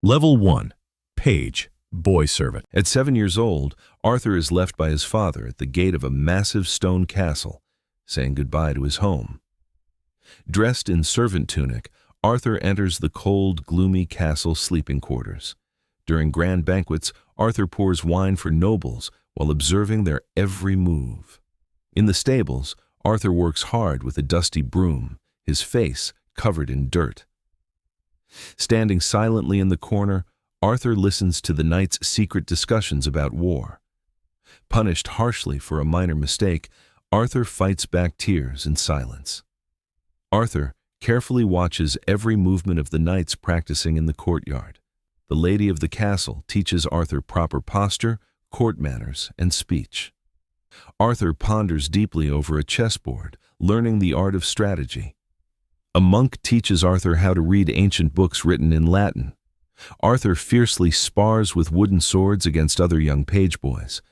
Level 1. Page, boy servant. At 7 years old, Arthur is left by his father at the gate of a massive stone castle, saying goodbye to his home. Dressed in servant tunic, Arthur enters the cold, gloomy castle sleeping quarters. During grand banquets, Arthur pours wine for nobles while observing their every move. In the stables, Arthur works hard with a dusty broom, his face covered in dirt. Standing silently in the corner, Arthur listens to the knights' secret discussions about war. Punished harshly for a minor mistake, Arthur fights back tears in silence. Arthur carefully watches every movement of the knights practicing in the courtyard. The lady of the castle teaches Arthur proper posture, court manners, and speech. Arthur ponders deeply over a chessboard, learning the art of strategy. A monk teaches Arthur how to read ancient books written in Latin. Arthur fiercely spars with wooden swords against other young page boys.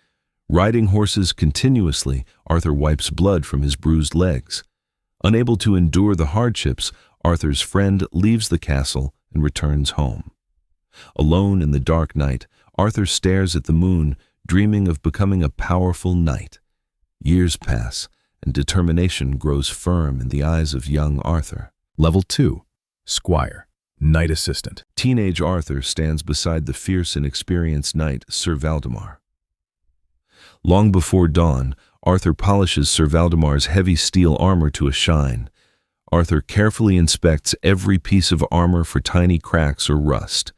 Riding horses continuously, Arthur wipes blood from his bruised legs. Unable to endure the hardships, Arthur's friend leaves the castle and returns home. Alone in the dark night, Arthur stares at the moon, dreaming of becoming a powerful knight. Years pass, and determination grows firm in the eyes of young Arthur. Level 2. Squire, knight assistant. Teenage Arthur stands beside the fierce and experienced knight Sir Valdemar. Long before dawn, Arthur polishes Sir Valdemar's heavy steel armor to a shine. Arthur carefully inspects every piece of armor for tiny cracks or rust.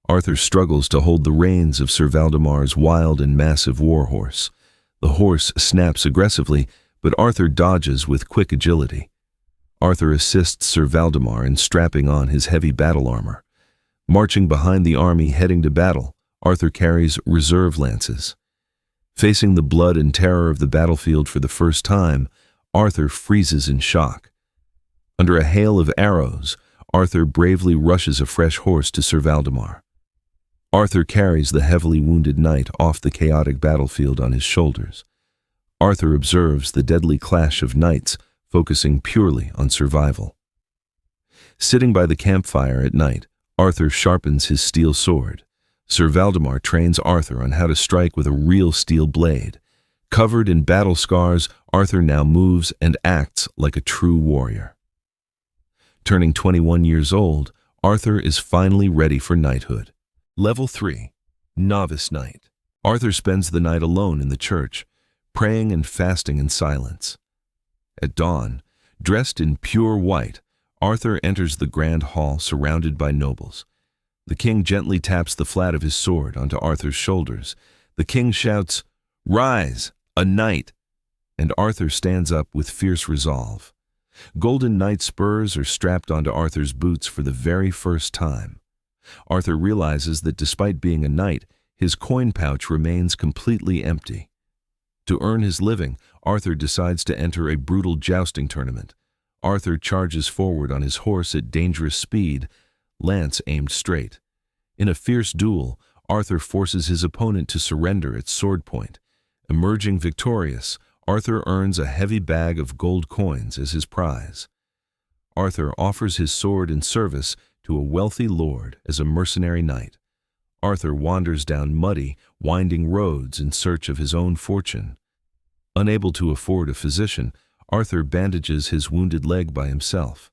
Arthur struggles to hold the reins of Sir Valdemar's wild and massive warhorse. The horse snaps aggressively, but Arthur dodges with quick agility. Arthur assists Sir Valdemar in strapping on his heavy battle armor. Marching behind the army heading to battle, Arthur carries reserve lances. Facing the blood and terror of the battlefield for the first time, Arthur freezes in shock. Under a hail of arrows, Arthur bravely rushes a fresh horse to Sir Valdemar. Arthur carries the heavily wounded knight off the chaotic battlefield on his shoulders. Arthur observes the deadly clash of knights, focusing purely on survival. Sitting by the campfire at night, Arthur sharpens his steel sword. Sir Valdemar trains Arthur on how to strike with a real steel blade. Covered in battle scars, Arthur now moves and acts like a true warrior. Turning 21 years old, Arthur is finally ready for knighthood. Level 3. Novice Knight. Arthur spends the night alone in the church, praying and fasting in silence. At dawn, dressed in pure white, Arthur enters the grand hall surrounded by nobles. The king gently taps the flat of his sword onto Arthur's shoulders. The king shouts, "Rise, a knight!" And Arthur stands up with fierce resolve. Golden knight spurs are strapped onto Arthur's boots for the very first time. Arthur realizes that despite being a knight, his coin pouch remains completely empty. To earn his living, Arthur decides to enter a brutal jousting tournament. Arthur charges forward on his horse at dangerous speed, lance aimed straight. In a fierce duel, Arthur forces his opponent to surrender at sword point. Emerging victorious, Arthur earns a heavy bag of gold coins as his prize. Arthur offers his sword in service to a wealthy lord as a mercenary knight. Arthur wanders down muddy, winding roads in search of his own fortune. Unable to afford a physician, Arthur bandages his wounded leg by himself.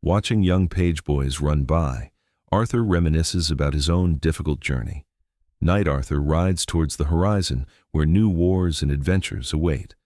Watching young page boys run by, Arthur reminisces about his own difficult journey. Knight Arthur rides towards the horizon where new wars and adventures await.